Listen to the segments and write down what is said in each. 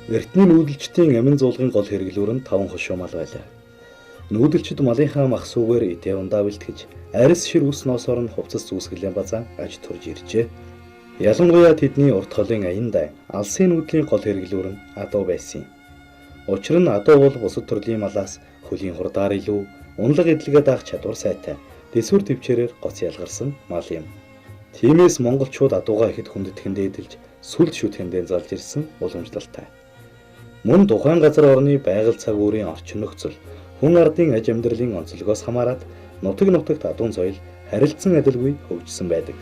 Эртний нүүдэлчдийн амин зуулгын гол хэрэглүүр нь 5 хошуу мал байлаа. Нүүдэлчид малынхаа мах сүүгээр идэ ундаа бэлтгэж, арьс шир ус ноосоор нь хувцас зүүсгэлэн базаан аж турж иржээ. Ялангуяа тэдний урт холын аян дай алсын нүүдлийн гол хэрэглүүр нь адуу байсан юм. Учир нь адуу бол бусад төрлийн малаас хөлийн хурдаар илүү унлаг эдлэгээ даах чадвар сайтай, дэсвэр төвчээрээр гоц ялгарсан мал юм. Тиймээс монголчууд адуугаа ихэд хүндэтгэн дээдэлж сүлд шүтгэндээ залж ирсэн уламжлалтай. Мөн тухайн газар орны байгаль цаг үеийн орчин нөхцөл, хүн ардын аж амьдралын онцлогоос хамаарат нутагт адуун соёл харилцан адилгүй хөгжсөн байдаг.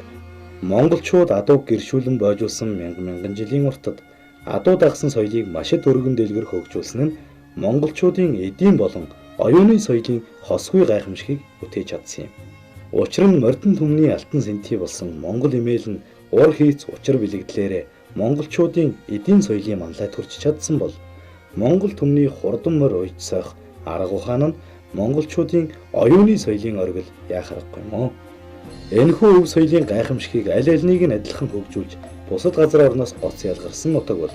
Монголчууд адууг гэршүүлэн боожуулсан мянган жилийн уртад адуу дагсан соёлыг маш их өргөн дэлгэр хөгжүүлсэн нь монголчуудын эдийн болон оюуны соёлын хосгүй гайхамшигыг бүтээж чадсан юм. Учир нь мордон түмний алтан сэнти болсон монгол эмээл нь ур хийц учир бэлэгдлээрээ монголчуудын эдийн соёлын манлай төрж чадсан бол монгол түмний хурдан морь уйдсах арга ухаан нь монголчуудын оюуны соёлын оргил яах аргагүй юм уу? Энэхүү өв соёлын гайхамшигыг аль альнийг нь адилхан хөгжүүлж бусад газар орноос гоц ялгарсан нутаг бол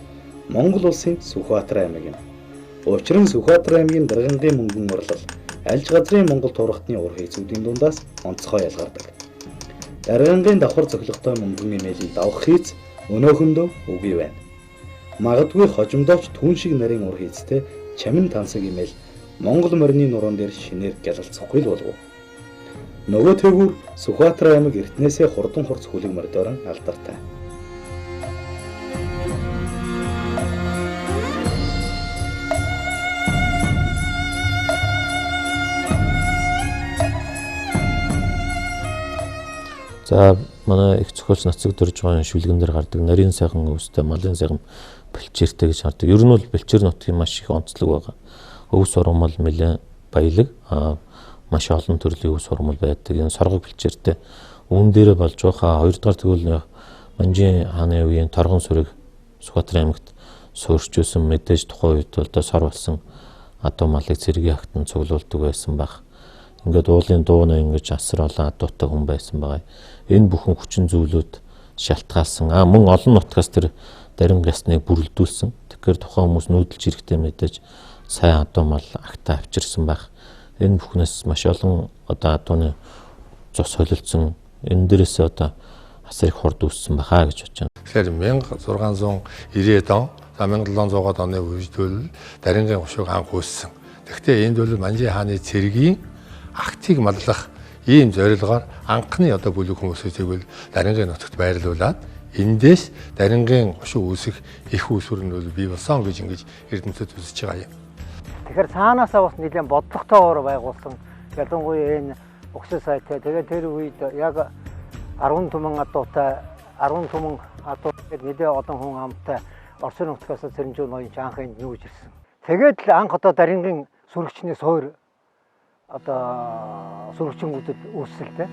Монгол улсын Сүхбаатар аймаг юм. Учир нь Сүхбаатар аймгийн даргангийн мөнгөн урлал альж газрын Монгол турхтны ур хийцүүдийн дундаас онцгой ялгардаг. Даргангийн давхар цохилготой мөнгөн эмээлийг давах хийц өнөөхөндөө үгүй байна. Магадгүй хожимдооч түн шиг нарийн ур хийцтэй чамин тансаг эмээл Монгол морины нуруунд дээр шинээр гялалцахгүй л болов. Нөгөө тэгвэр Сүхбаатар аймаг эртнээсээ хурдан хурц хүлэг мордорон алдартай. За манай их зохиолч Нацаг дөрж байгаа шүлгэн дээр гардаг нарийн сайхан өвстэй малын сайхан бэлчээртэй гэж хардаг. Ер нь бол бэлчээр нутгийн маш их онцлог байгаа. Өвс ургамал нэлээд баялаг маш олон төрлийн өвс ургамал байдаг. Энэ соргог бэлчээртэй үүн дээрээ болж байгаа. Хоёрдугаар тэгвэл Манжин хааны үеийн торгон сүрэг Сүхбаатар аймагт суурьчилсан мэдээж тухайн үед бол сор болсон адуу малыг цэргийн хагтан цуглуулдаг байсан баг. Ингээд уулын дуунаа ингэж асар олон адуутай хүн байсан байгаа. Энэ бүхэн хүчин зүйлүүд шалтгаалсан. Мөн олон нутгаас тэр дарин ясныг бүрэлдүүлсэн. Тэгэхээр тухайн хүмүүс нүүдэлж ирэхдээ мэдээж сайн адуу мал агтаа авчирсан байх. Энэ бүхнээс маш олон одоо адууны цус солилцсон. Энэ дээрээс одоо асар их хурд үүссэн байхаа гэж бодож байна. Тэгэхээр 1690 он, 1700 оны үед бол дарингийн гушууг анх үүссэн. Тэгэхдээ энд бол Манжин хааны цэргийн актыг маллах ийм зорилгоор анхны одоо бүлэг хүмүүсийг бол дарингийн нутагт байрлуулад эндээс дарингийн гушуу үүсэх их усүр нь бол бий болсон гэж ингэж эрдэмтэд үзэж байгаа юм. Тэгэхээр цаанаасаа бас нэлээд бодлоготойгоор байгуулсан. Ялангуяа энэ угсаа сайтай. Тэгээд тэр үед яг 10 түмэн адуутай 10 түмэн адуу гэдэг нэлээд олон хүн амтай Орсын нутгаас Цэрэнжүү ноён анх энд нүүж ирсэн. Тэгээд л анх одоо дарингийн сүрэгчний суур одоо сүрэгчингүүдэд үүсэлтэй.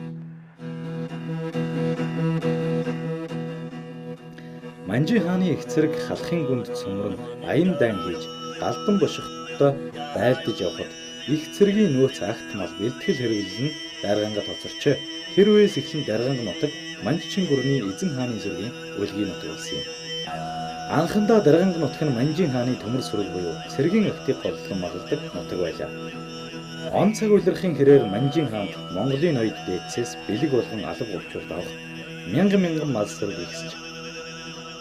Манжин хааны их цэрэг халахын гүнд цөмрөн аян дан хийж галдан бошигттой байлдаж явхад их цэргийн нөөц агт мал бэлтгэл хэрэглэн дарганга тоцорчээ. Тэр үеэс эхлэн дарганга нутаг Манжчин гүрний эзэн хааны зүргийн үлгийн нутаг болсон юм. Анхандаа дарганга нутаг нь Манжин хааны төмөр сүрэг буюу цэргийн актыг голлон магалдаг нутаг байлаа. Он цаг улирахын хэрээр Манжин хаанд Монголын ноёд дээдсээс бэлэг болгон алга өвчүүлд авах мянган мал сүрэг ихсэж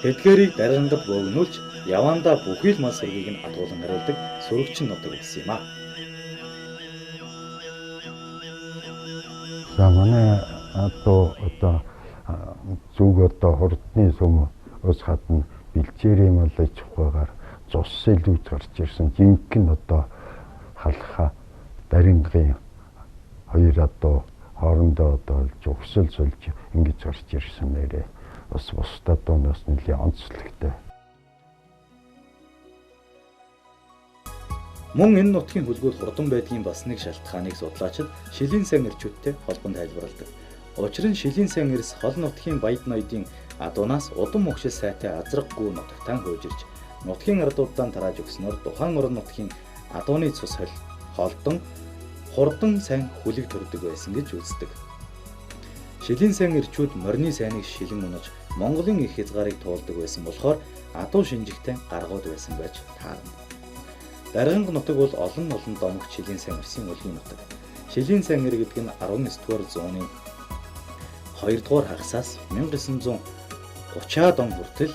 тэдгээрийг даргангад бөөгнүүлж явандаа бүхий л мал сүргийг нь адуулан хариулдаг сүрэгчин нутаг болсон юм а. За манай одоо зүг одоо хурдны сүм ус хатна бэлчээрийн мал аж ахуйгаар цус илүүж гарч ирсэн жинхэнэ одоо халахаа дарингийн хоёр адуу хоорондоо одоо зугсэл сулж ингэж гарч ирсэн нэрээ бас бусдад дуунаас нэлээд онцлогтой. Мөн энэ нутгийн хөлгүүд хурдан байдгийн бас нэг шалтгааныг судлаачид шилийн сан эрчүүдтэй холбон тайлбарладаг. Учир нь шилийн сан эрс хол нутгийн баяд ноёдын адуунаас удам мөхшил сайтай азраггүй нутагтаа хөөж ирж нутгийн ардуудаа тарааж өгснөөр тухайн орон нутгийн адууны цус холдон хурдан сайн хүлэг төрдөг байсан гэж үздэг. Шилийн сайн эрчүүд морины сайныг шилэн унаж Монголын их хязгаарыг туулдаг байсан болохоор адуу шинжигтэй гаргууд байсан байж таарна. Дарганг нутаг бол олон домогт шилийн сайн эрсийн өлгийн нутаг. Шилийн сайн эр гэдэг нь 19-р зууны 2-р хагасаас 1930-аад он хүртэл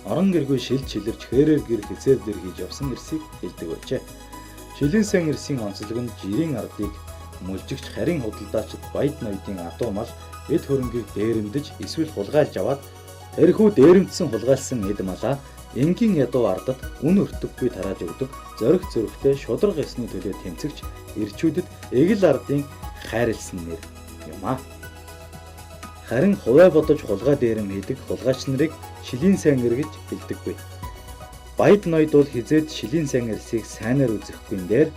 орон гэргүй шилжирч хэрээр гэр хизээр дэр хийж явсан эрсийг хэлдэг байжээ. Шилийн сайн эрсийн онцлог нь жирийн ардыг мөлжигч харин худалдаачид баяд ноёдын адуу мал эд хөрөнгийг дээрэмдэж эсвэл хулгайлж аваад тэрхүү дээрэмдсэн хулгайлсан эд малаа энгийн ядуу ардад үн өртөггүй тарааж өгдөг зориг зөрөгтэй шудраг эсний төлөө тэмцэгч эрчүүдэд эгэл ардын хайрлсан нэр юм а. Харин хуваа бодож хулгай дээрэм хийдэг хулгайч нарыг шилийн сайн эр гэж хэлдэггүй. Баяд ноёд бол хизээд шилийн сайн эрсийг сайнаар үзэхгүй нээр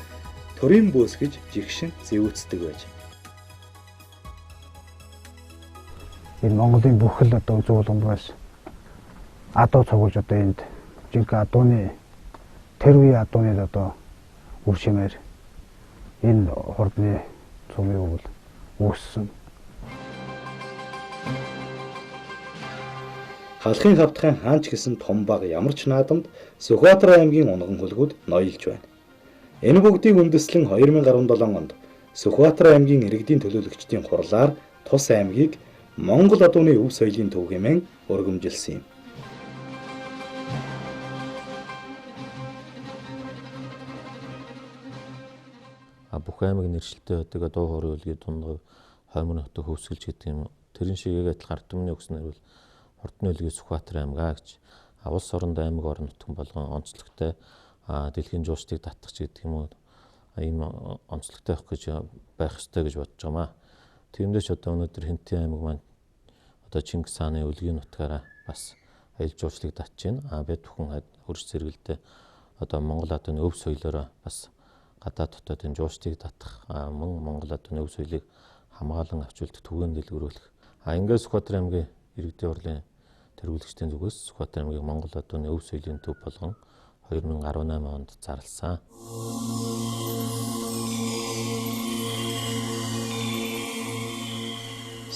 төрийн бөөс гэж жигшин зэвүүцдэг байж. Энэ Монголын бүх л одоо зуулгамбаас адуу цугулж одоо энд жинхэнэ адууны тэр үе адууны одоо үр шимээр энэ хурдны цумыг бол үүссэн. Халахын хавтгайн хаанч гэсэн том баг ямар ч наадамд Сүхбаатар аймгийн унган хөлгүүд ноёлж байна. Энэ бүгдийг үндэслэн 2017 онд Сүхбаатар аймгийн иргэдийн төлөөлөгчдийн хурлаар тус аймгийг Монгол адууны өв соёлын төв хэмээн өргөмжилсөн юм. Бүх аймаг нэршилтэй байдаг адуу хуурын үлгийн дундгой хоймын хотог хөвсгөлж гэдэг юм. Тэрэн шиг адил ард түмний өгснөр бол хурдны үлгийн Сүхбаатар аймгаа гэж улс оронд аймаг орон нутгийн болгон онцлогтой дэлхийн жуулчдыг татах ч гэдэг юм уу. Энэ онцлогтой байх ёстой гэж бодож байна. Тиймдээ ч одоо өнөөдөр Хинтээ аймаг маань одоо Чингис хааны үлгийн нутгаараа бас аялал жуулчлалыг татж байна. Бид бүхэн хөрш зэрэгэлдээ одоо Монгол адууны өв соёлоороо бас гадаад дотоодын жуулчдыг татах мөн Монгол адууны өв соёлыг хамгаалan авчулдаг түгээн дэлгэрүүлэх. Ингээд Сүхбаатар аймгийн иргэдийн хурлын тэргүүлэгчдийн зүгээс Сүхбаатар аймгийг Монгол адууны өв соёлын төв болгон 2018 онд зарласан.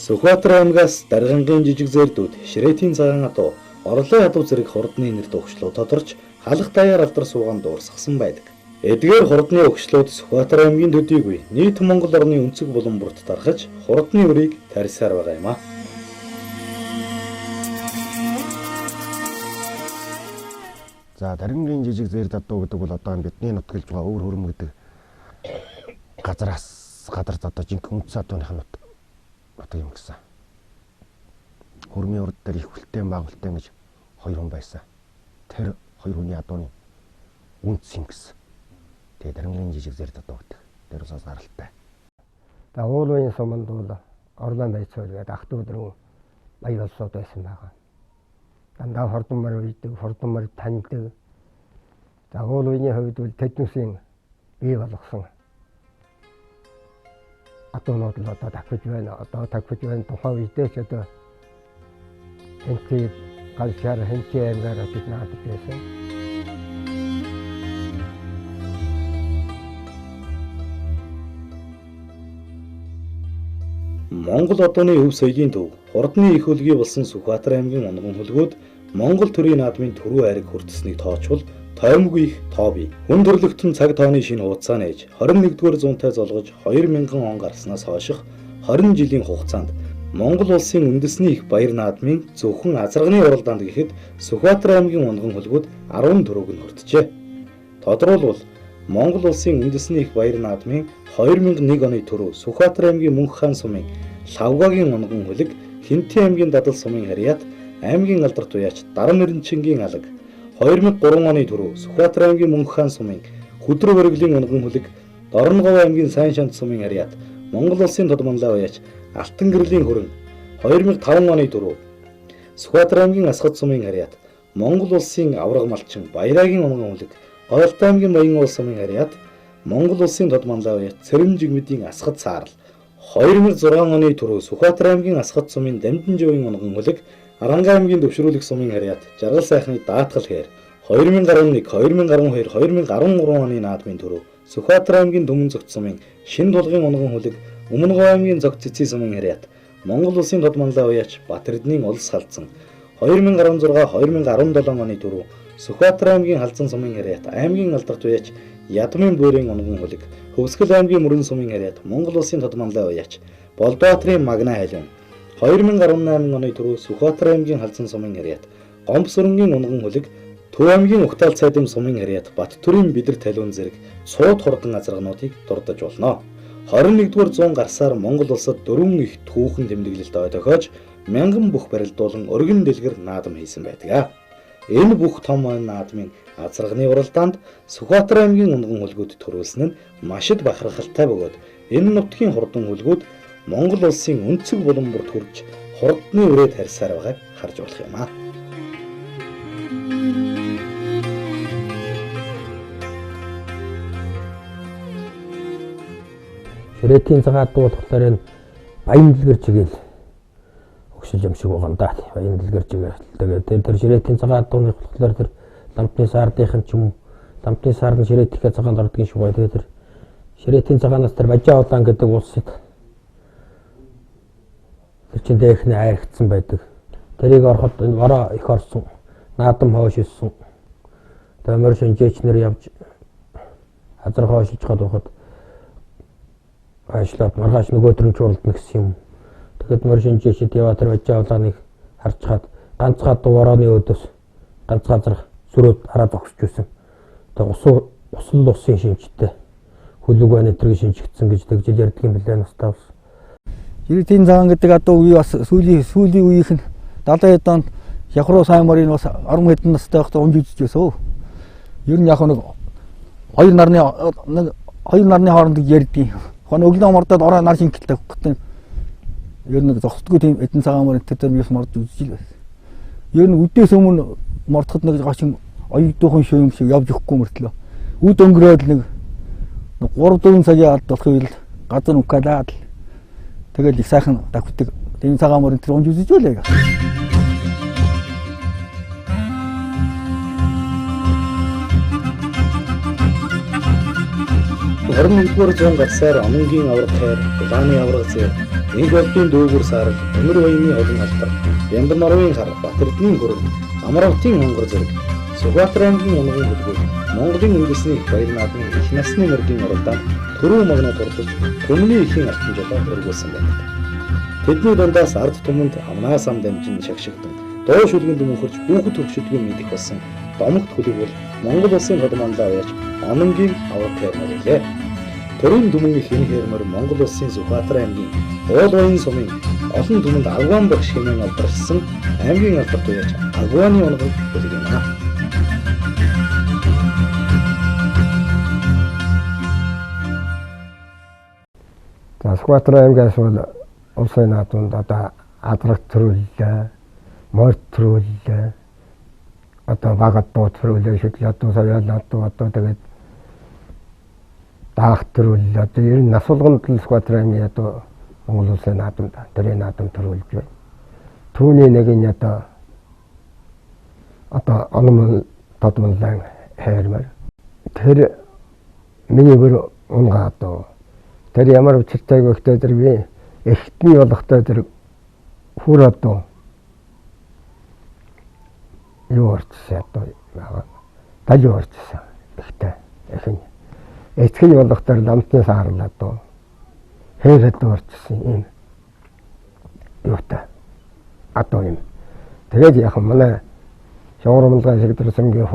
Сүхбаатар аймгаас Даргангийн жижиг зээрдүүд Ширэтийн цагаан адуу, Орлын адуу зэрэг хурдны нэр дуугчлуу тодорч халах даяар алдар суугаан дуурсгасан байдаг. Эдгээр хурдны өгчлүүд Сүхбаатар аймгийн төдийгүй нийт Монгол орны өнцөг булан бүрт дарахж хурдны өрийг тарьсаар байгаа юм а. За Даргангийн жижиг зээрд адуу гэдэг бол одоо бидний нутгалж байгаа өвөр хөрөм гэдэг газараас гадар одоо жинхэнэ үндэс адууных нь нутаг юм гэсэн. Хөрмийн урд дээр их хүлтэн байгуултын гэж хоёр хүн байсан. Тэр хоёр хүний адууны үндэс юм гэсэн. Тэгээд Даргангийн жижиг зээрд адуу гэдэг. Тэр усаас гаралтай. За уулын суманд бол орлон байцаа гэдэг ах トゥ өдрөө баяр олсод байсан байгаа. Дандаа хурдан мөр үйдэг, хурдан мөр таньдаг. За уул үеийн хувьд бол тэднүүсийн бий болгосон адуунууд л одоо тагвж байна. Одоо тагвж байна. Тухайн үедээ ч одоо Хинтээ галшаар Хинтээ аймгаар бид наадаг байсан. Монгол одооны өв соёлын төв, хурдны их хөлгий болсон Сүхбаатар аймгийн унган хөлгүүд Монгол төрийн наадмын түрүү айраг хүртсэнийг тоочвол тоймгүй их тоо бий. Хүн төрлөختөн цаг тооны шинэ хуудасаа нээж 21-р зуунтай золгож 2000 он гарснаас хойших 20 жилийн хугацаанд Монгол улсын үндэсний их баяр наадмын зөвхөн азарганы уралдаанд гэхэд Сүхбаатар аймгийн унган хөлгүүд 14-г нь хүртжээ. Тодорхойлбол Монгол улсын үндэсний их баяр наадмын 2001 оны түрүү Сүхбаатар аймгийн Мөнх хаан сумын Лавгагийн унган хөлөг, Хинтээ аймгийн Дадал сумын Харьяат, аймгийн алдар туяач Дарам Эрдэнчингийн алаг, 2003 оны түрүү Сүхбаатар аймгийн Мөнх хаан сумын Хөдрө Бөргөлийн унган хөлөг, Дорногов аймгийн Сайн шант сумын Харьяат, Монгол улсын Тодманлаа уяач Алтан гэрлийн хөрөн, 2005 оны түрүү Сүхбаатар аймгийн Асгад сумын Харьяат, Монгол улсын Авраг малчин Баярагийн унган хөлөг, Гоёлтой аймгийн Баян уул сумын Харьяат, Монгол улсын Тодманлаа уяач Цэрэн жигмэдийн Асгад саарл, 2006 оны түрүү Сүхбаатар аймгийн Асгад сумын Дамжин жуугийн унган хөлөг, Аранга аймгийн Дэвшрүүлэг сумын Харьяат, Жаргал сайхны Даатгал хээр, 2011, 2012, 2013 оны наадмын түрүү Сүхбаатар аймгийн Дүмэн зөгт сумын Шин тулгын унган хөлөг, Өмнөгов аймгийн Зогт цэцгийн сумын Харьяат, Монгол улсын тод манлай уяач Бат Эрдэнийн улс халдсан 2016-2017 оны дөрөв Сүхбаатар аймгийн халдсан сумын харьяат аймгийн алдарт уяач Ядмын буурийн унган хөлөг Хөвсгөл аймгийн мөрөн сумын харьяат Монгол улсын тод манлай уяач Болдбаатарын магна хайлын 2018 оны дөрөв Сүхбаатар аймгийн халдсан сумын харьяат Гомбосөрөнгийн унган хөлөг Төв аймгийн Угтаал цайдын сумын харьяат Баттөрийн Бидэр талиун зэрэг цууд хурдан азаргнуудыг дурдж болно. 21-р зуун гарсаар Монгол улсад 4 их түүхэн тэмдэглэлт ойдохож мянган бүх барилдуулан өргөн дэлгэр наадам хийсэн байдаг. Энэ бүх том наадмын азарганы уралдаанд Сүхбаатар аймгийн унган хөлгүүд төрүүлсэн нь машид бахархалтай бөгөөд энэ нутгийн хурдан хөлгүүд Монгол улсын өнцөг булан бүрт хүрч хурдны үрээд харьсаар байгааг харж болох юм аа. Ширээтийн цагаат дуулахлаар энэ баян дэлгэр чигээл өгшил юм шиг байгаа юм да. Баян дэлгэр чигээл. Тэгээд тэр ширээтийн цагаат дууны болохоор тэр ламтны саардынхан ч юм ламтны сард нь ширээтийн цагаанд ордгийн шиг бай. Тэгээд тэр ширээтийн цагаанаас тэр бажаа улаан гэдэг улсыг тэр чин дэхнэ хайрцсан байдаг. Тэрийг ороход энэ ороо их орсон. Наадам хоош иссэн. Тэгээд мөр шинжээч нэр явж азар хоошиж хадуухад ажлаад маргааш нөгөөдөр нь чуулдна гэсэн юм. Тэгэхэд мөр шинжээчд яваа тэр бажаа улааныг харж хаад ганцхан дуурайны өдөөс ганц газар сүрөөд хараад огсч байсан. Тэгээд усан усын шинжтэй хөлөг байна тэрийг шинжигдсэн гэж тэгж ярьдаг юм билээ настаа бас. Ширээтийн цагаан гэдэг адуу үе бас сүүлийн үеийнх нь 70-аад онд Хявруу сайн морын бас 10 хэдэн настай байхдаа унж үзэж байсан. Ер нь яг нэг хоёр нарны хооронд ярьдیں۔ Хоног өглөө мордод ороо нар шингэлтэй хөөхтэй. Ер нь зогсдгүй тийм эдэн цагаан морын тэр мис морд үзэж л байсан. Ер нь үдээс өмнө мордоход нэг гочин оюутгүйхэн шүү юм шиг явж өгөхгүй мөртлөө. Үд өнгөрөөд нэг 3-4 цагийн алд болох үйл газар үкалаад тэгэл их сайхан давхдаг. Эдэн цагаан морын тэр унж үзэж байлаа. 21-р зуун гарсаар Амангийн авраг хайр, Улааны авраг зэв, Нэг болдын дүүгүр сарал, Өмөр баяны олон алдар, Бямбан орвын хар, Бат Эрдэнийн гүрэн, Амравтын хонгор зэрэг, Сүхбаатар аймгийн унган хөлгүүд, Монголын үндэсний баяр наадмын их насны мөргийн оролдонд төрөө магна турлаж, төмний ихийн алтан жолоо өргүүлсэн байдаг. Тэдний дундаас ард түмэнд амнаас ам дамжин шагшигдан, доо шүлгэн дүмхэрж хүүхэд төвшөлтгүй мэдих болсон домогт хөлөг бол Монгол улсын хот манлаа уяач Амангийн авраг хайр мөрөлээ. Төрийн дүмэн их энэ хэрмэр Монгол улсын Сүхбаатар аймгийн Уул баян сумын олон түмэнд Агван багш хэмээн алдаршсан аймгийн алдарт уяач Агваны унган хөлөг юм аа. Сүхбаатар аймгаас бол улсын наадманд одоо адраг төрүүллээ, морд төрүүллээ, одоо багад дуу төрүүлээ, шүтлээ дуу соёлын дуу одоо тэгээд даах төрүүллээ. Одоо ер нь насулганд Сүхбаатар аймгийн одоо Монгол улсын наадманд тэрийн наадам төрүүлж байна. Түүний нэг нь одоо онмон тодмонлан хайрмар. Тэр миний бүр унгаа одоо тэр ямар учиртай гөхтэй тэр би эхтний болохтой тэр хүр одоо юу орчсон одоо байгаа. Дали орчсон. Ихтэй эхний. Эцгийн болохтой ламтны саарлаа одоо хэрэг орчсон юм. Юутай. Одоо юм. Тэгээд яг манай шуурмалгай шигдэрсэнгийн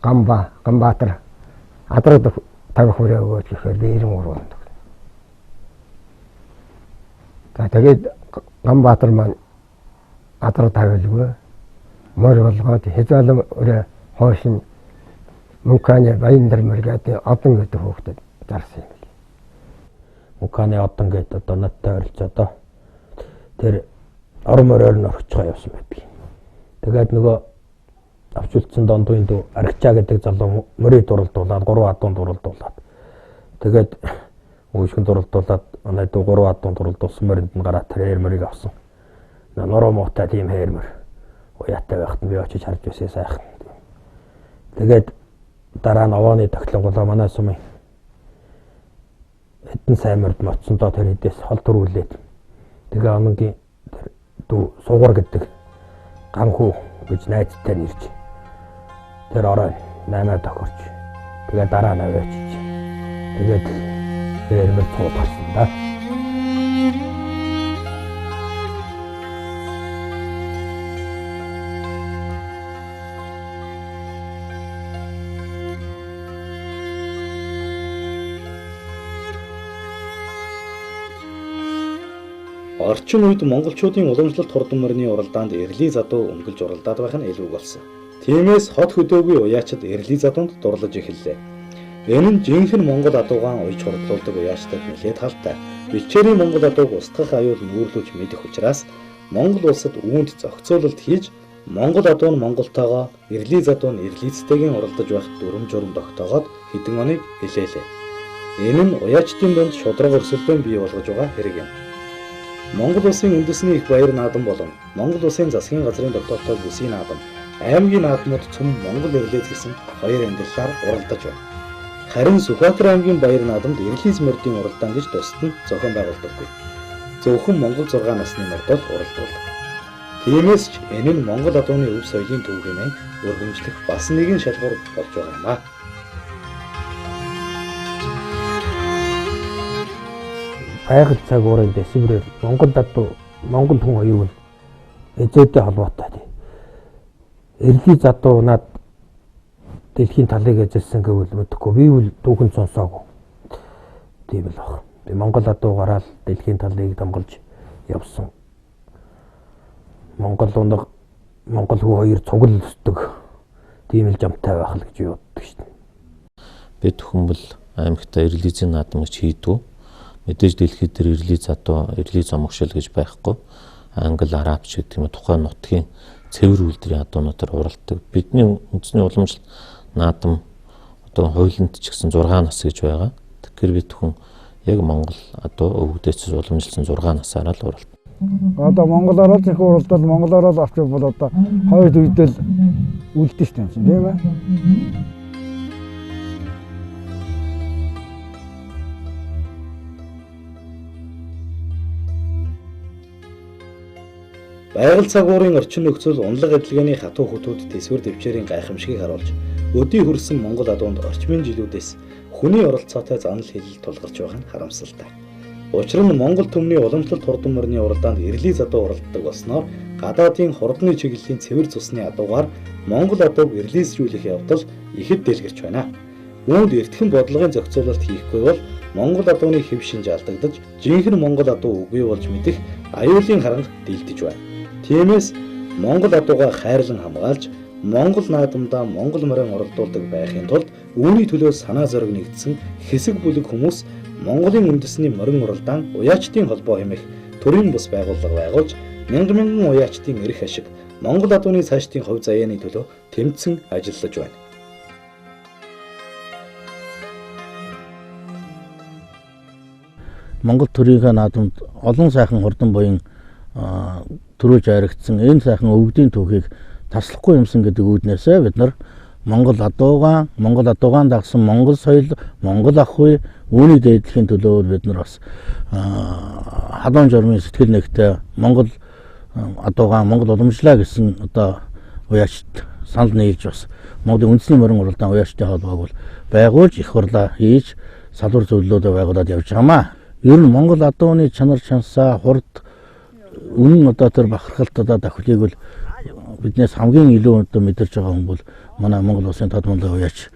Гамбаатар адраг тавих хүрээ өгөөч гэхээр би 93 онд. Тэгээд Гамбаатар маань адраг тавилгүй мөр болгоод хязаалам өрөө хоошин Мөнханы баян дэрмэр гэдэг одон гэдэг хөөхдөд зарсан юм. Мөнханы одон гэдэг одоо надтай ойрлж одоо тэр орон мороор нь орчихоо явсан байдаг. Тэгээд нөгөө авчулсан дондын дүү Аргичаа гэдэг залуу мөрийг дурлдуулаад 3 адуун дурлдуулаад тэгээд Өөшгөн дурлдуулаад манай дүү 3 адуун дурлдуулсан мөринд нь гараад тэр хэрмэрийг авсан. Нороо муутай тийм хэрмэр уяатай байхад нь би очиж харж байсан сайхан. Тэгээд дараа нь овооны тохилголоо манай сумын эдэн саймард моцсондоо тэр хэдээс хол төрүүлээд тэгээ Амангийн тэр дүү Сугар гэдэг ганхүү гэж найзтай нэрч тэр орой 8 тохирч тэгээд дараа нь аваачиж тэгээд тэрмэр цуутсан да. Орчин үед монголчуудын уламжлалт хурдан мөрний уралдаанд эрлийн задуу өмгөлж уралдаад байх нь элүүг болсон. Тиймээс хот хөдөөгүй уяачид эрлийн задуунд дурлаж эхэллээ. Энэ нь жинхэнэ монгол адуугаан уйж хурдлуулдаг уяачдад нэлээд халтай. Бичээрийн монгол адууг устгах аюул нүүрлүүлж мэдэх учраас Монгол улсад үүнд зохицуулалт хийж монгол адуу нь монголтойгоо эрлийн задуу нь эрлийцтэйгийн уралдаж байх дүрм журм тогтоогоод хэдэн оныг хэлээлээ. Энэ нь уяачдын дунд шудраг өрсөлдөөн бий болгож байгаа хэрэг юм. Монгол улсын үндэсний их баяр наадам болон Монгол улсын засгийн газрын тогтоолтой бүсийн наадам, аймгийн наадмууд цөм Монгол эрлээс гэсэн хоёр ангиллаар уралдаж байна. Харин Сүхбаатар аймгийн баяр наадамд эрлиз мордын уралдаан гэж тусад нь зохион байгуулдаггүй. Зөвхөн Монгол 6 насны мордод уралдуулдаг. Тиймээс ч энэ нь Монгол адууны өв соёлын төв хэмээн өргөмжлөх бас нэгэн шалгуур болж байгаа юм аа. Айгал цагуурын дэсвэрээр Монгол адуу Монгол хүн хоёр бол эзэдтэй холбоотой. Эрлийн задуу над дэлхийн талыг эзэлсэн гэвэл мэдхгүй би бол түүхэн сонсоогүй. Тийм л баг. Би Монгол адуугаараа л дэлхийн талыг дамгалж явсан. Монгол унаг Монгол хүн хоёр цугл өсдөг. Тийм л жамтай байх л гэж боддог шин. Бид хүмбэл аймагта эрлизийн наадам гэж хийдгүү. Мэдээж дэлхийд дээр эрлийн задуу, эрлийн зомгшил гэж байхгүй. Англи, араб ч гэдэг юм тухайн нутгийн цэвэр үйлдвэрийн адуунуудаар уралдаг. Бидний үндэсний уламжлалт наадам одоо хуулинд ч гэсэн 6 нас гэж байгаа. Тэгэхээр бид хүн яг Монгол адуу өвгдөөс уламжилсан 6 насаараа л уралдаг. Одоо монголоор л их уралдаад монголоор л авч бол одоо хоёр үедэл үлдэн штэ юм чинь тийм ээ. Байгаль цагуурын орчин нөхцөл унлаг адилгааны хатуу хөтүүд тэсвэр дэвчээрийн гайхамшигыг харуулж өдий хүрсэн Монгол адуунд орчмын жилүүдээс хүний оролцоотой занал хэлэл тулгарч байгаа нь харамсалтай. Учир нь Монгол төмний уламжлалт хурдан мөрний уралдаанд эрлийн задуу уралддаг болсноор гадаадын хурдны чиглэлийн цэвэр цусны адуугаар Монгол адууг эрлийсжүүлэх явдал ихэд дэлгэрч байна. Үүнд эртхэн бодлогын зохицуулалт хийхгүй бол Монгол адууны хэв шинж алдагдаж жинхэнэ Монгол адуу үгүй болж мэдэх аюулын харанг дэлдэж байна. Тиймээс Монгол адуугаа хайрлан хамгаалж Монгол наадамдаа Монгол морин оролдуулдаг байхын тулд үүний төлөө санаа зориг нэгдсэн хэсэг бүлэг хүмүүс Монголын үндэсний морин уралдаан уяачдын холбоо хэмээх төрийн бус байгууллага байгуулж мянган уяачдын эрх ашиг Монгол адууны цаашдын хувь заяаны төлөө тэмцэн ажиллаж байна. Монгол төрийн наадамд олон сайхан хурдан буян төрөөж харигдсан энэ сайхан өвгдийн түүхийг таслахгүй юмсан гэдэг үүднээсээ бид нар Монгол адуугаан дагсан Монгол соёл, Монгол ах үе үүний дээдлийн төлөө бид нар бас халуун журмын сэтгэл нэгтэй Монгол адуугаан Монгол уламжлаа гэсэн одоо уяачд санал нийлж бас Монголын үндэсний морин уралдаан уяачдын холбоог байгуулж их хурлаа хийж салвар зөвлөлөөдөө байгуулад явж байгаамаа. Ер нь Монгол адууны чанар чансаа хурд үнэн одоо тэр бахархалт одоо давхлыг бол биднээс хамгийн илүү одоо мэдэрч байгаа хүн бол манай Монгол улсын тодмолын уяач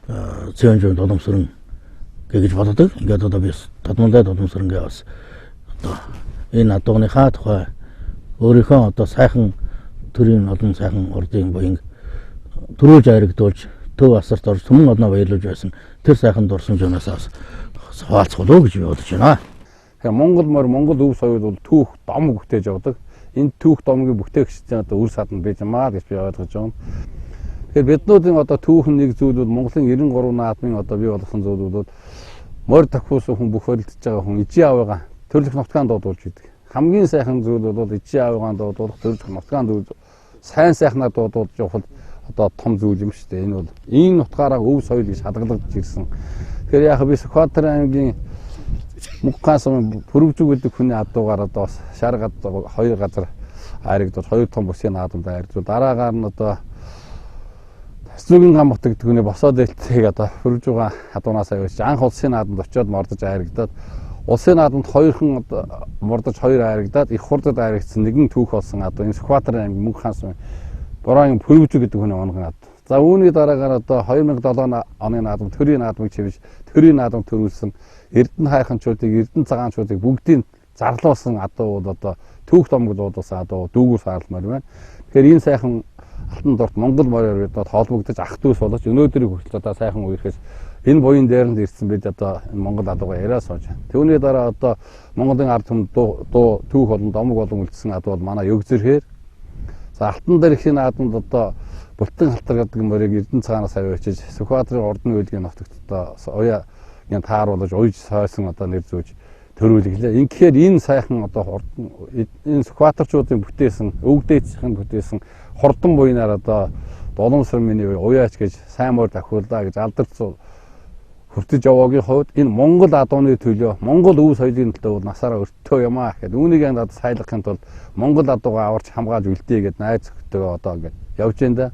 Цэвэн жуун Дуламсран гэж боддог. Ингээд одоо би тодмолын Дуламсрангээ бас одоо энэ адууныхаа тухай өөрийнхөө одоо сайхан төрийн олон сайхан урдын буян төрөөж харигдуулж төв асарт орж түмэн одноо баярлуулж байсан тэр сайхан дурсамжнаас бас хуваалцуулаа гэж би бодож байна. Монгол морь Монгол өв соёл бол түүх дом бүтээж явдаг. Энэ түүх домыг бүтээгч одоо үр садан байж маа гэж би ойлгож байна. Тэгэхээр биднүүдийн одоо түүхэн нэг зүйл бол Монголын 93 наадмын одоо бий болгосон зүйл бол морь тахиусан хүн бүх барилдаж байгаа хүн ижийн авыгаа төрлөх нутгаан дуудуулж идэг. Хамгийн сайхан зүйл бол ижийн авыгаа дуудуулах төрлөх нутгаан зүйл сайн сайхнаа дуудуулж явах одоо том зүйл юм шүү дээ. Энэ бол энэ нутгаараа өв соёл гэж хадгалагдж ирсэн. Тэгэхээр яг би Сүхбаатар аймгийн Мөнх сумын пүрвжүг гэдэг хүний адуугаар одоо шар гадаа 2 газар айрагдвал 2 том бүсгийн наадамд айрагдвал дараагаар нь одоо Зүгийн гамбат гэдэг хүний босоод ээлтийг одоо пүрвжүг адуунаасаа явж анх улсын наадамд очиод мордож айрагдаад улсын наадамд 2хан одоо мордож 2 айрагдаад их хурдад айрагдсан нэгэн түүх болсон адуу энэ Сүхбаатарын аймгийн Мөнх сумын Бороогийн пүрвжүг гэдэг хүний онгон адуу. За үүний дараагаар одоо 2007 оны наадам төрийн наадмыг чивж төрийн наадам төрүүлсэн Эрдэнэ хайханчуудыг Эрдэнэ цагаанчуудыг бүгдийг зарлуулсан адуу бол одоо түүх том гэж дуудсан адуу дүүгүүр саарламаар байна. Тэгэхээр энэ сайхан алтан дорт Монгол мороор бидод холбогдож ах дүүс болж өнөөдрийг хүртэл одоо сайхан үерхээс энэ буян дээрэнд ирсэн бид одоо энэ Монгол адуугаа яриа сууж байна. Түүний дараа одоо Монголын ард түмэнд дуу түүх болон домог болон үлдсэн адуу бол манай Өгзөрхээр за алтан дээрхийн наадамд одоо Бултан халтар гэдэг морийг Эрдэнэ цагаанаас авчиж Сүхбаатарын ордны үйлгийн нутагт одоо уяа ин тааруулж уйж сойсон одоо нэр зүүж төрүүлгэлээ. Инхээр энэ сайхан одоо энэ Сүхбаатарчуудын бүтээсэн өвгдээцийн бүтээсэн хурдан буйнаар одоо Доломсор миний уяач гэж сайн мөр давхуулдаа гэж алдарч хүртэж яваагийн хувьд энэ Монгол адууны төлөө Монгол өв соёлын төлөө насаараа өртөө юмаа гэхэд үүнийг надад сайлгахын тулд Монгол адуугаа аварч хамгаалж үлдээ гэд найз зөвхөн одоо ингэ явж байна да.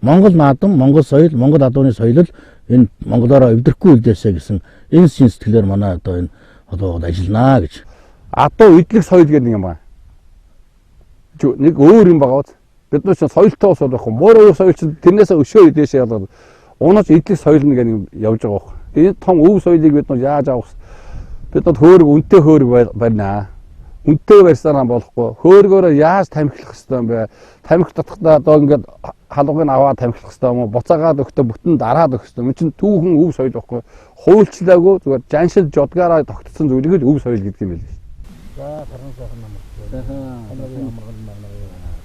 Монгол наадам, Монгол соёл, Монгол адууны соёл энэ монголоор эвдрэхгүй үлдээсэ гэсэн энэ шин сэтгэлээр манай одоо энэ одоо ажилланаа гэж. Адуу идлэг соёл гэдэг юм байна. Нэг өөр юм байгаа. Бид нар ч соёлтой ус болохгүй. Мөр соёл чинь тэрнээсээ өшөө идээшээ ялгаад унаж идлэг соёл нэг явж байгаа байхгүй. Энэ том өв соёлыг бид нар яаж авах бид нар хөөрг үнэтэй хөөрг барина. Үнэтэй барьсараа болохгүй. Хөөргөөрөө яаж тамхилах ёстой юм бэ? Тамхи татхтаа одоо ингээд халуугыг аваад тамхилах ёстой юм уу? Буцаагаад өгтөө бүтэн дараад өгөх ёстой. Мөн чинь түүхэн өв соёл байхгүй. Хуульчлаагүй зүгээр жаншил жодгаараа тогтсон зүйлийг л өв соёл гэдэг юм байл. За таран сайхан нам.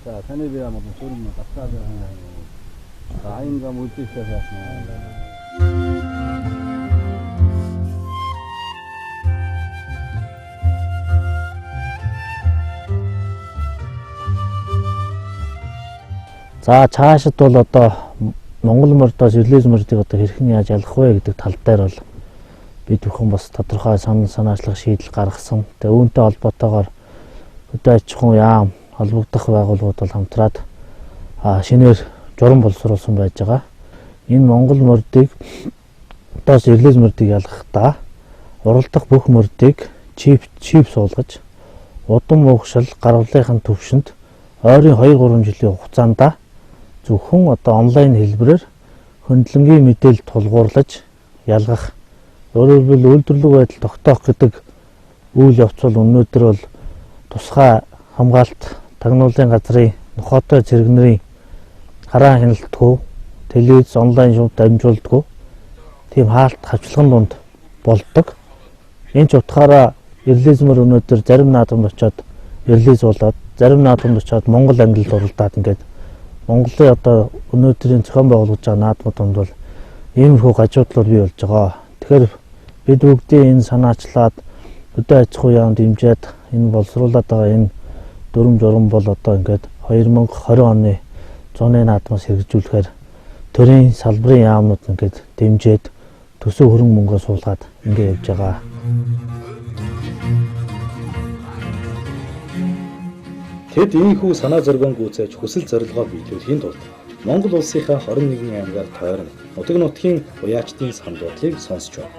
За таны би ямар сүрэн татгаад аинга үлдээсээ яасна. За цаашид бол одоо Монгол мордоос Ирлиз мордыг одоо хэрхэн яаж ялах вэ гэдэг тал дээр бол бид бүхэн бас тодорхой санаачлах шийдэл гаргасан. Тэгээ үүнтэй холбоотойгоор хөдөө аж ахуйн яам холбогдох байгууллагууд бол хамтраад шинээр журам боловсруулсан байж байгаа. Энэ Монгол мордыг одоос Ирлиз мордыг ялгахдаа уралдах бүх мордыг чип суулгаж удам угшил гаргалын төвшөнд ойрын 2-3 жилийн хугацаанд зөвхөн одоо онлайн хэлбэрээр хөндлөнгийн мэдээлэл тулгуурлаж ялгах. Өөрөөр хэлбэл үйлдвэрлэг байдал тогтоох гэдэг үйл явц бол өнөөдөр бол тусгай хамгаалт тагнуулын газрын нохоотой цэрэгнэрийн хараа хяналтгүй телевиз онлайн шууд дамжуулдаггүй тийм хаалт хавчлагын дунд болдог. Энэ ч утгаараа Ирлиз мөр өнөөдөр зарим наадамд очиод Ирлиз болоод зарим наадамд очиод Монгол ангилалд оролдоод ингээд Монголын одоо өнөөдрийн зохион байгуулж байгаа наадмууд бол иймэрхүү гажуудлууд бий болж байгаа. Тэгэхээр бид бүгдийн энэ санаачлаад хөдөө аж ахуй яамд дэмжиж энэ боловсруулаад байгаа энэ дүрм журам бол одоо ингээд 2020 оны зуны наадмаас хэрэгжүүлэхээр төрийн салбарын яамнууд ингээд дэмжиж төсөв хөрөнгө мөнгөө суулгаад ингээд явж байгаа. Тэд ийхүү санаа зоригон гүйцээж хүсэл зорилгоо биелүүлэхийн тулд Монгол улсынхаа 21 аймгаар тойрон нутаг нутгийн уяачдын самдуудлыг сонсч байна.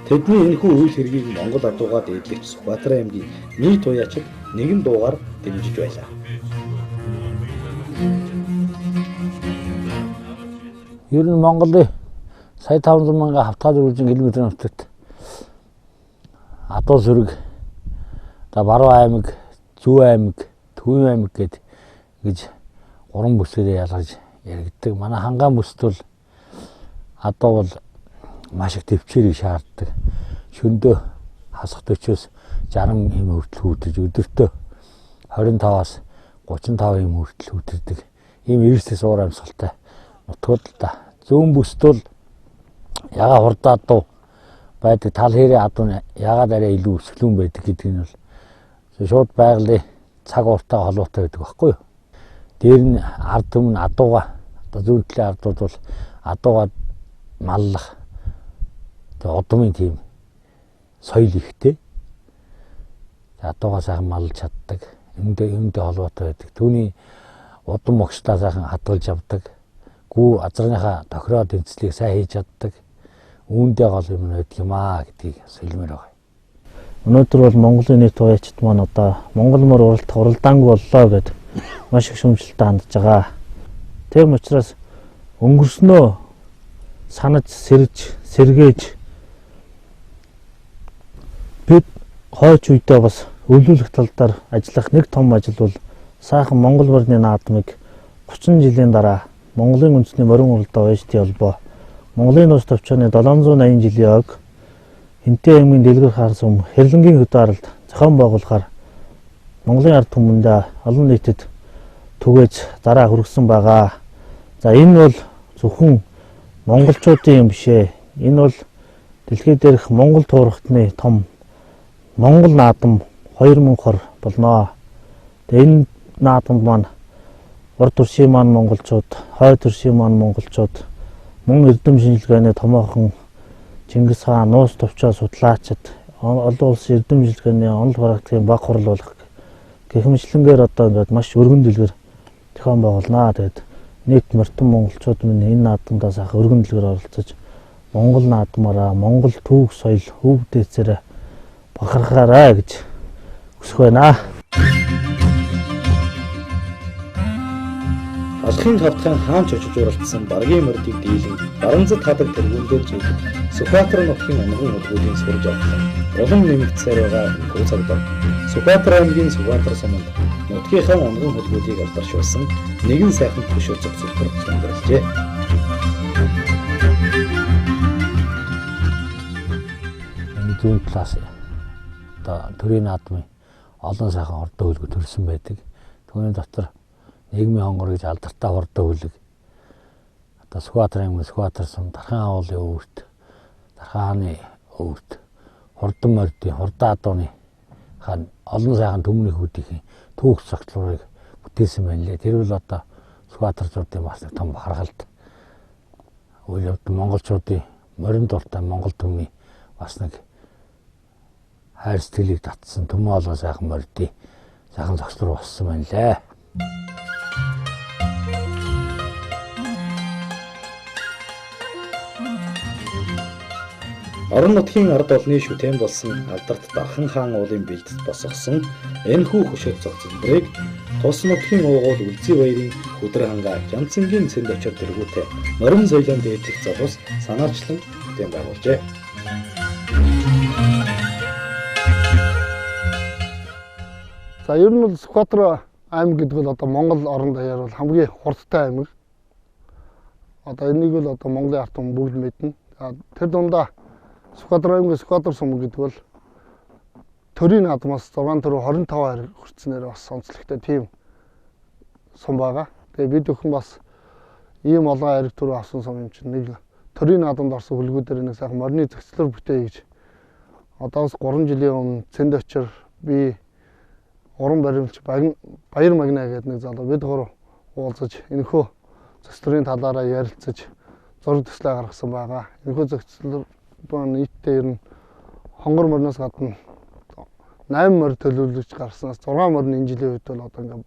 Тэдний энэхүү үйл хэргийг Монгол адуугаа дээдлэгч Сүхбаатар аймгийн нийт уяачид нэгэн дуугаар дэмжиж байлаа. Ер нь Монголын сая 500 мянган хавтгал үржин километрийн нутагт адуу зүрэг, Баруун аймаг, Зүүн аймаг, Төвийн аймаг гэж 3 бүсгээрээ ялгаж яригддаг. Манай хангаан бүсд бол адуу бол маш их төвчээрийг шаарддаг. Шөндөө хасах 40-оос 60 хэм хүртэл үүдэж өдөртөө 25-аас 35 хэм хүртэл үүдэрдэг. Ийм эрсдэс уур амьсгалтай нутгууд л да. Зүүн бүсд бол яга хурд адуу байдаг. Тал хэрэг адуу ягаад арай илүү өсгөлүүн байдаг гэдэг нь бол шууд байгалийн цаг ууртай холбоотой байдаг байхгүй юу? Дээр нь ард түмэн адууга одоо зүүн талын ардууд бол адууга маллах тэгээ удмын тийм соёл ихтэй. Адуугаа сайхан малж чаддаг. Үүндээ холбоотой байдаг. Түүний удам могчлаа сайхан хадгалж авдаг. Гүү азарныхаа тохироод эзлийг сайн хийж чаддаг. Үүндээ гол юм байдаг юм аа гэдгийг сэлмээр байгаа. Өнөөдөр бол Монголын нийт туяачид маань одоо Монгол мөр уралдаангүй боллоо гэд маш их шүүмжлэлтэй хандж байгаа. Тийм учраас өнгөрснөө санаж сэргээж бид хойч үедээ бас өвлүүлэх талдаар ажиллах нэг том ажил бол сайхан Монгол морины наадмыг 30 жилийн дараа Монголын үндэсний морин уралдаан ОСТ холбоо Монголын улс төвчөөний 780 жилийн ог Хинтээ аймгийн дэлгэр хар сум Хэрлэнгийн хөдөө аралд зохион байгуулахаар Монголын ард түмэндээ олон нийтэд түгээж дараа хүргэсэн байгаа. За энэ бол зөвхөн монголчуудын юм биш ээ. Энэ бол дэлхийд дээрх Монгол туурхтны том Монгол наадам 2020 болно. Тэгээ энэ наадамд маань урд төршийн маань монголчууд, хойд төршийн маань монголчууд, мөн эрдэм шинжилгээний томоохон Чингис хаан, нуус товчоо судлаачид, олон улсын эрдэм шинжилгээний онол практикийн баг хурал болох гэх мэтлэнгээр одоо ингээд маш өргөн дэлгэр зохион байгуулнаа. Тэгээд нийт мартан монголчууд минь энэ наадамдаа сайхан өргөн дэлгэр оролцож Монгол наадмаараа Монгол түүх соёл хөв дээцээрээ бахархаарай гэж хүсэх байна. Алхын тавтахын хаан ч очиж уралдсан баргийн мордыг дийлэн баранзад хадаг тэргүүндээр зүгт Сүхбаатар нутгийн онгон хөдөлгөөний сурж авсан. Улам нэмэгдсээр байгаа энэ цагт Сүхбаатар аймгийн Сүхбаатар суманд нутгийнхаа онгон хөдөлгөөнийг алдаршуулсан нэгэн сайхан хөшөө зөвцөлбөр сонирхолжээ. Энэ зүүн талаас одоо төрийн наадмын олон сайхан хордоо хөлгө төрсөн байдаг. Түүний дотор нийгмийн хонгор гэж алдартай хордоо хөлөг. Одоо Сүхбаатар аймгийн Сүхбаатар сум Дархан агуулгын өвөрт, Дархааны өвөрт хордон мордын хордоо адууны хаан олон сайхан төмний хүүдийн түүх цогцлогыг бүтээсэн байна лээ. Тэр бол одоо Сүхбаатарчуудын бас нэг том бахархалт. Үйл явдал монголчуудын морин дуртай монгол төмний бас нэг хайр сэтгэлийг татсан төмөө олон сайхан мордын сайхан цогцлог болсон байна лээ. Орон нутгийн ард олны шүтэн болсон алдарт Дархан хаан уулын бэлдэд босгосон энэхүү хөшөө цогцлборыг тус нутгийн уугуул Үлзий баярын хөдөр хангаа Жамцангийн цэнд очир дэргүүтэй морин соёлын дээдлэх залуус санаарчлан бүтээн байгуулжээ. За ер нь бол Сүхбаатар аймаг гэдэг бол одоо Монгол орон даяар бол хамгийн хурдтай аймаг. Одоо энийг бол одоо Монголын ард түмэн бүгд мэднэ. Тэр дундаа Сүхбаатар аймгийн Сүхбаатар сум гэдэг бол төрийн наадмаас 6 төрөө 25 хайр хүртснээр бас онцлогтой тийм сум байгаа. Тэгээ бид өхөн бас ийм олон хайр төрөө авсан сум юм чинь нэг төрийн наадамд орсон хөлгүүдээр нэг сайхан морины зохицлоор бүтээе гэж одоос 3 жилийн өмнө цэнд очир би уран баримлч Баяр Магна гэдэг нэг залуу бид гурав уулзаж энэхүү зохицлын талаараа ярилцаж зураг төслөө гаргасан байгаа. Энэхүү зохицлол нийтдээ ер нь хонгор морноос гадна 8 морь төлөвлөж гарснаас 6 морь энэ жилийн үед бол одоо ингээм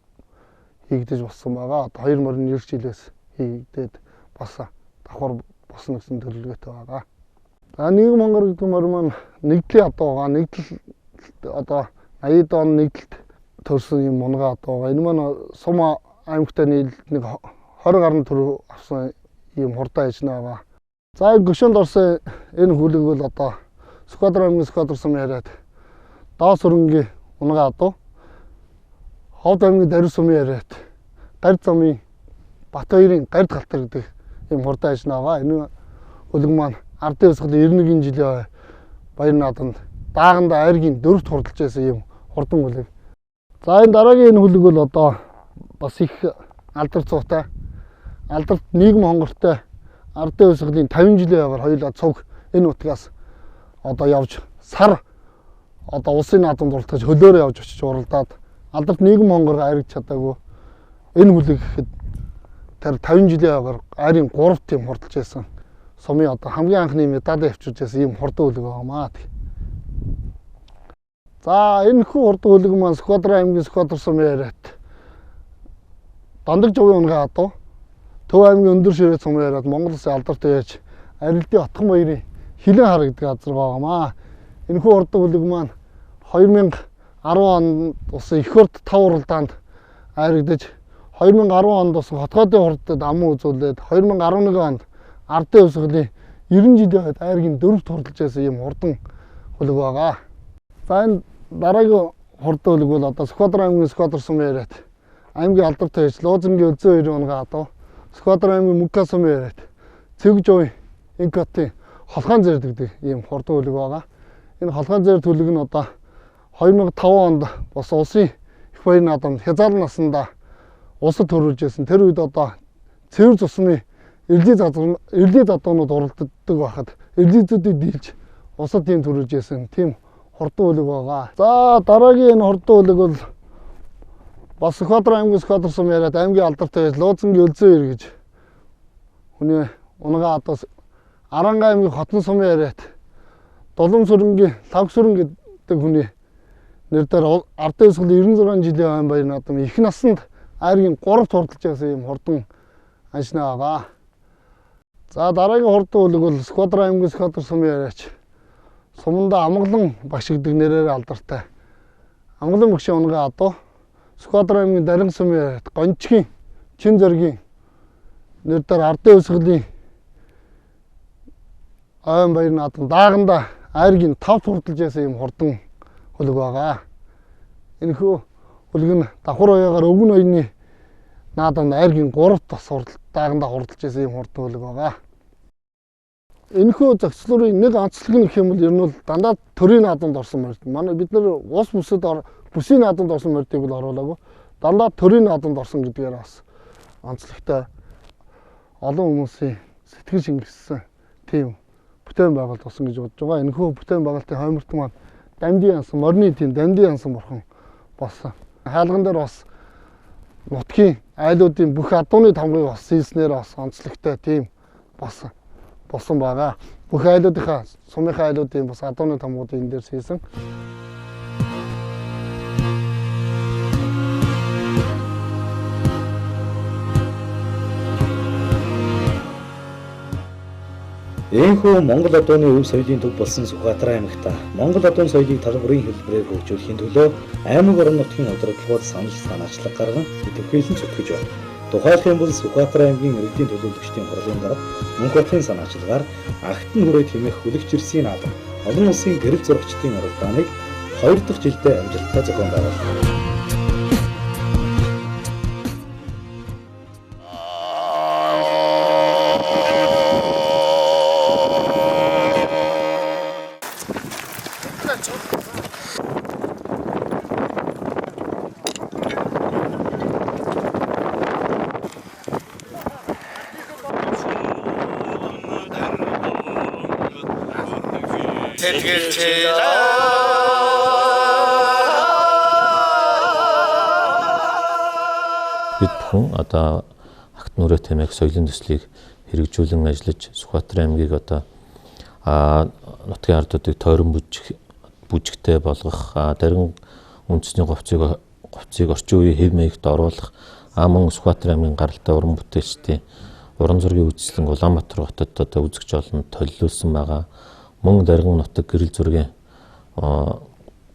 хийгдэж болсон байгаа. Одоо 2 морь нь 9 жилээс хийгдээд бас давхар босно гэсэн төлөвлөгөөтэй байгаа. За нийгэм хонгор гэдэг морь маань нэгдлийн адуу байгаа. Нэгдэл одоо 80-д он нэгдэлт төрсэн юм мунгаа адуу байгаа. Энэ маань сум аймагтай нийлэлд нэг 20 гаруй төр авсан ийм хурдан ажил байгаа. За гүшөнд орсон энэ хүлэг бол одоо Сүхбаатар аймгийн Сүхбаатар сумын яриад Доос өрөнгийн унгаа адуу, Ховд аймгийн Дарис сумын яриад Гард замын Батбаярын Гард галтар гэдэг ийм хурдан ажил байгаа. Энэ хүлэг маань ардын өсгөл 91 жилийн баяр наадамд дааганда айргийн 4-т хурдалж байсан ийм хурдан хүлэг. За энэ дараагийн энэ хүлэг бол одоо бас их алдар цуутай, алдарт нийгэм хонгортой ардын өсгөлийн 50 жилийн яваар хоёулаа цуг энэ нутгаас одоо явж сар одоо улсын наадамд оролцож хөлөөрөө явж очиж уралдаад алдарт нийгэм хонгор айргч чадаагүй энэ хүлэг гэхэд тэр 50 жилийн яваар айрын 3 тийм хурдалж байсан сумын одоо хамгийн анхны медаль авчирч байсан ийм хурдан хүлэг байгаамаа. За энэ хүү хурдан хөлөг маань Сүхбаатар аймгийн Сүхбаатар сумын яриад Дандаг жовын унгаа адуу Төв аймгийн өндөр ширээ сумын яриад Монгол Улсын алдартай яаж арилдын отхон баярын хилэн хар гэдэг газар байгаамаа. Энэ хүү хурдан хөлөг маань 2010 онд усан их хурд 5 уралдаанд айрагдаж 2010 онд усан хотгоодын хурдад аман үзүүлээд 2011 онд ардын өвсгөлийн 90 жилийн хойд айргийн 4-т хурдалж байсан юм хурдан хөлөг байгаа. За энэ дараагийн хурдан хөлөг бол одоо Сүхбаатар аймгийн Сүхбаатар сумын яриад аймгийн алдартай ээж Луузангийн Өлзөө 2 унгаа адуу Сүхбаатар аймгийн Мөнхка сумын яриад Цэг жовын Инкотын холхаан зэрэг гэдэг ийм хурдан хөлөг байгаа. Энэ холхаан зэрэг хөлөг нь одоо 2005 онд бас улсын их баярын наадамд хязгаарлалт наснда улсад төрүүлж байсан. Тэр үед одоо цэвэр цусны эрлийн задуунууд уралддаг байхад эрлизүүдийг дийлж улсад тийм төрүүлж байсан. Тийм хурдан хөлөг байгаа. За дараагийн энэ хурдан хөлөг бол бас Сүхбаатар аймгийн Сүхбаатар сумын яриад аймгийн алдартай Луузангийн Өлзөө 2 гэж хүний унгаа одоо Аранга аймгийн Хотон сумын яриад Дулам сүрэнгийн Лав сүрэн гэдэг хүний нэрээр ардын өвсгөлийн 96 жилийн айн баяр наадам их насанд айргийн 3-т хурдалж байсан юм хурдан аншнаа байгаа. За дараагийн хурдан хөлөг бол Сүхбаатар аймгийн Сүхбаатар сумын яриач Суманда Амгалан багш гэдэг нэрээр алдартай Амгалан багшийн унгаа адуу Сүхбаатар аймгийн Дарин сумын яриад Гончгийн Чин зоргийн нэрээр ардын өвсгөлийн айн баяр наадам дааганда айргийн 5-т хурдалж байсан юм хурдан хөлөг байгаа. Энэхүү хөлөг нь давхар уяагаар өвгөн оюуны наадамд айргийн 3-т бас дааганда хурдалж байсан юм хурдан хөлөг байгаа. Энэхүү зохицлын нэг онцлог нь гэх юм бол ер нь бол дандаа төрийн наадамд орсон морд. Манай бид нар ус бүсийн наадамд орсон мордыг бол оруулаагүй. Дандаа төрийн наадамд орсон гэдгээр бас онцлогтой олон хүмүүсийн сэтгэл шингэсэн тийм бүтээн байгуулалт болсон гэж бодож байгаа. Энэхүү бүтээн байгуулалтын хойморт маань Дамдын янсан, морины тийм Дамдын янсан бурхан болсон. Хаалган дээр бас нутгийн айлуудын бүх адууны тамгыг бас хийснээр бас онцлогтой тийм болсон байгаа. Бүх айлуудынхаа сумынхаа айлуудын бас адууны тамгуудыг энэ дээр хийсэн. Энэхүү Монгол адууны өв соёлын төв болсон Сүхбаатар аймагта Монгол адуун соёлыг тал бүрийн хэлбэрээр хөгжүүлэхийн төлөө аймаг орон нутгийн удирдлагууд санаачлаг гарган идэвхжүүлэн зүтгэж байна. Тухайлх юм бол Сүхбаатар аймгийн иргэдийн төлөөлөгчдийн хурлын дарга Мөнх батлын санаачлагаар Агтан хүрээ тэмэх хүлэгч ирсийн наадам олон улсын гэрэл зурагчдын уралдааныг 2 дахь жилдээ амжилттай зохион байгуулав. Бид бүхэн одоо Агтан хүрээ тэмээх соёлын төслийг хэрэгжүүлэн ажиллаж Сүхбаатар аймгийг одоо нутгийн ардуудыг тойрон бүжигтэй болгох, дарин үндэсний говцыг орчин үеийн хэв маягт оруулах, мөн Сүхбаатар аймгийн гаралтай уран бүтээлчдийн уран зургийн үзэсгэлэн Улаанбаатар хотод одоо үзэгч олон төлөвлөсөн байгаа. Мөн дарин нутаг гэрэл зургийн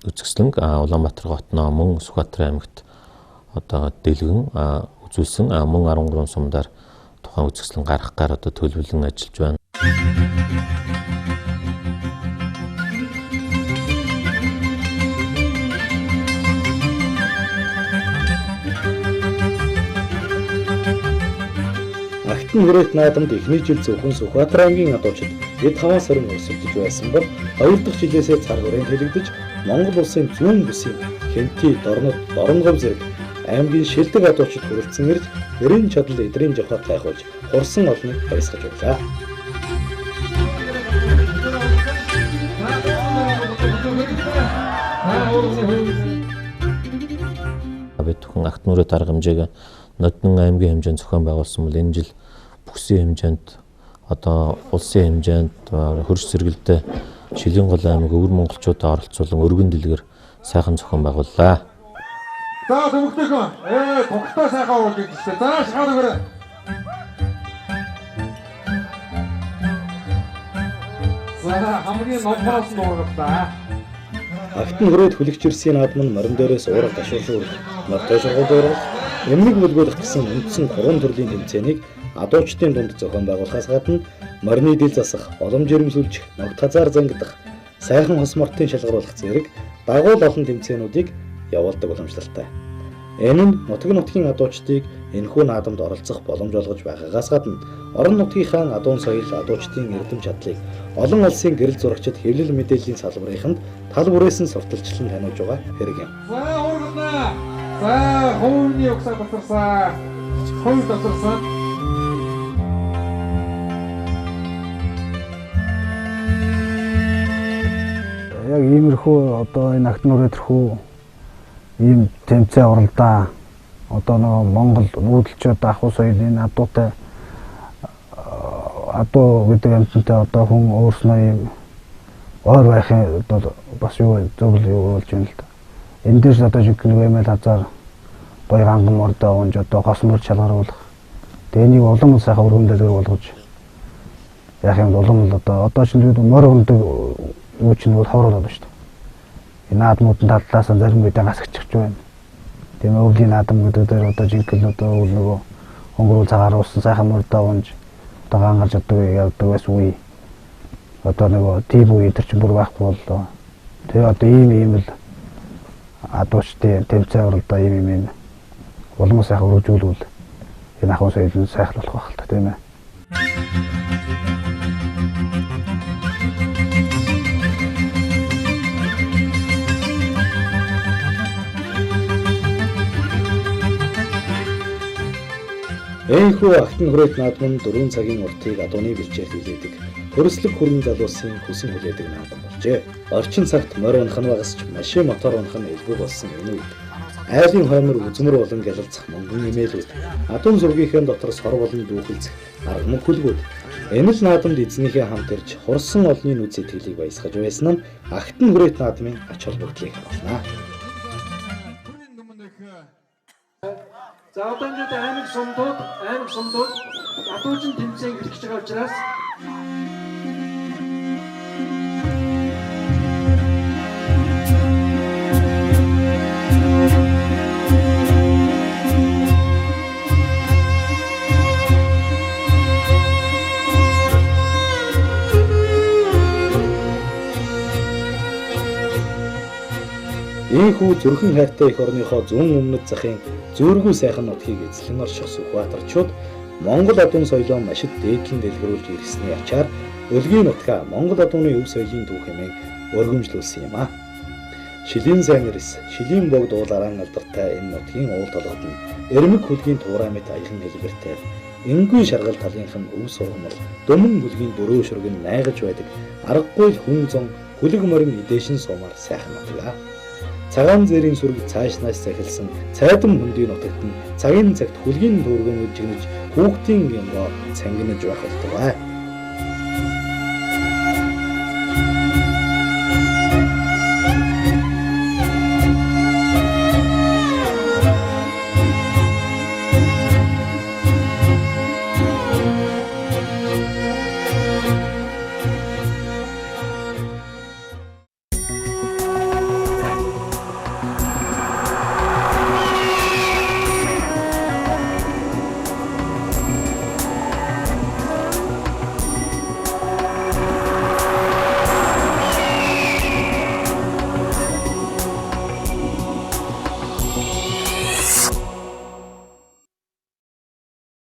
үзэсгэлэн Улаанбаатар хотноо мөн Сүхбаатар аймагт одоо дэлгэн үзүүлсэн мөн 13 сумдаар тухайн үзэсгэлэн гаргахаар одоо төлөвлөн ажиллаж байна. Агтан хүрээт наадамд эхний жил зөвхөн Сүхбаатар аймгийн адуучид эд хаваа сарн өрсөлдөж байсан бол 2 дахь жилээсээ цар хүрээнд хэлэгдэж Монгол улсын зүүн бүсийн Хэнти, Дорнод, Дорногов зэрэг аймгийн шилдэг адуучид хүрэлцэн ирж эрийн чадал эдрийн жохот гайхуулж хурсан олныг баясгаж байлаа. Бид бүхэн Агтан хүрээ дарга хэмжээг Ноднон аймгийн хэмжээнд зохион байгуулсан бол энэ жил бүсийн хэмжээнд одоо улсын хэмжээнд хөрш зэрэгэлдээ Шилэн гол аймаг өвөр монголчуудаа оролцуулан өргөн дэлгэр сайхан зохион байгууллаа. За төвөгтэйгөө тогтоо сайхан уулж идчихлээ. За шахаад өгөөрэй. За хамгийн номбороос нь уургалаа. Автан хөрөөд хүлэгч ирсийн наадам нь морин дээрээс уурал ташууршуурах, мортой шургуулах, эмнэг бүлгүүлэх гэсэн үндсэн 3 төрлийн тэмцээнийг адуучдын дунд зохион байгуулахаас гадна морины дил засах, боломж ирэмсүүлж, ногд хазаар зангидах, сайхан хос мортын шалгаруулах зэрэг дагуул олон тэмцээнүүдийг явуулдаг уламжлалтай. Энэ нь нутгийн адуучдыг энэхүү наадамд оролцох боломж олгож байгаагаас гадна орон нутгийнхаа адуун соёл, адуучдын эрдэм чадлыг олон улсын гэрэл зурагчид хэвлэл мэдээллийн салбарынханд тал бүрээсэн сурталчлан таниулж байгаа хэрэг юм. За уургалаа. За хууны угсаа татарсан. Хууль татарсан. Яг иймэрхүү одоо энэ Актан хүрээ төрхүү ийм тэмцээн уралдаа одоо нөгөө Монгол нүүдэлчүүд ахуй соёлын адуутай адуу гэдэг амьтантай одоо хүн өөрснөө ийм ойр байхын одоо бас юу зөвлөл явуулж байна л да. Энэ дээр одоо жинхэнэ нэмэл хазаар гоё ханган мордоо унж одоо хосмор шалгаруулах. Тэнийг улам сайхан өргөн дэлгэр болгож яах юм улам одоо шинэ мор өндөг юу ч нэг хаврал байна шүү дээ. Энэ наадмуудын талаас нь зарим үедээ гасчихж байна. Тийм өвлийн наадам гэдэг дээр одоо жинхэнэ одоо нөгөө хонгороо цагаар уусан сайхан мордоо унж одоо гангарч одоо явдаг байсан үе. Одоо нөгөө тийм үе төр чинь бүр байхгүй боллоо. Тэгээ одоо ийм л адуучдын тэмцээн уралдаа ийм улам сайхан өргөжүүлвэл энэ ахуй соёлын сайхан болох байх л та тийм ээ. Энэхүү Актан хүрээд наадам нь 4 цагийн уртыг адууны бэлчээр хийлээдэг. Хөрслөг хүрэн залуусын хүсэн хүлээдэг наадам болжээ. Орчин цагт морь унах нь багасч машин мотор унах нь элбэг болсон энэ үед айлын хоймор үзмэр болон гялалцах мөнгөн эмээлүүд, адуун зургийнхээ дотор сор болон дүүхэлцэх арга мөнгө хүлгүүд. Энэ л наадамд эзнийхээ хамт ирж хурсан олны нүд сэтгэлийг баясгаж байсан нь Актан хүрээд наадмын ач холбогдлыг харуулна. За одоо ингээд аймаг сумдууд адуучны тэмцээн эхэлж байгаа учраас Ийхүү зүрхэн хайртай их орныхоо зүүн өмнөд захын зөөргүү сайхан нутгийг эзлэн орших Сүхбаатарчууд Монгол адуун соёлоо маш их дээдлэн дэлгэрүүлж ирсний ачаар өлгийн нутгаа Монгол адууны өв соёлын төв хэмээн өргөмжлүүлсэн юм а. Шилийн сайн эрс, шилийн богд уулаараа алдартай энэ нутгийн уул толгод нь эрмэг хөлгийн туурай мэт аяхан хэлбэртэй. Энгийн шаргал талынх нь өв сургамал, дөрмөн хөлгийн дөрөө шүрэг нь найгаж байдаг. Аргагүй хүн зон хөлөг морин эдээшин суумаар сайхан нутгаа. Цагаан зээрийн сүрэг цааснаас захилсан цайдан хөндийн нутагт нь цагийн цагт хөлгийн төөргөн үжигнэж хүүхдийн юмроо цангинаж байх болтугай.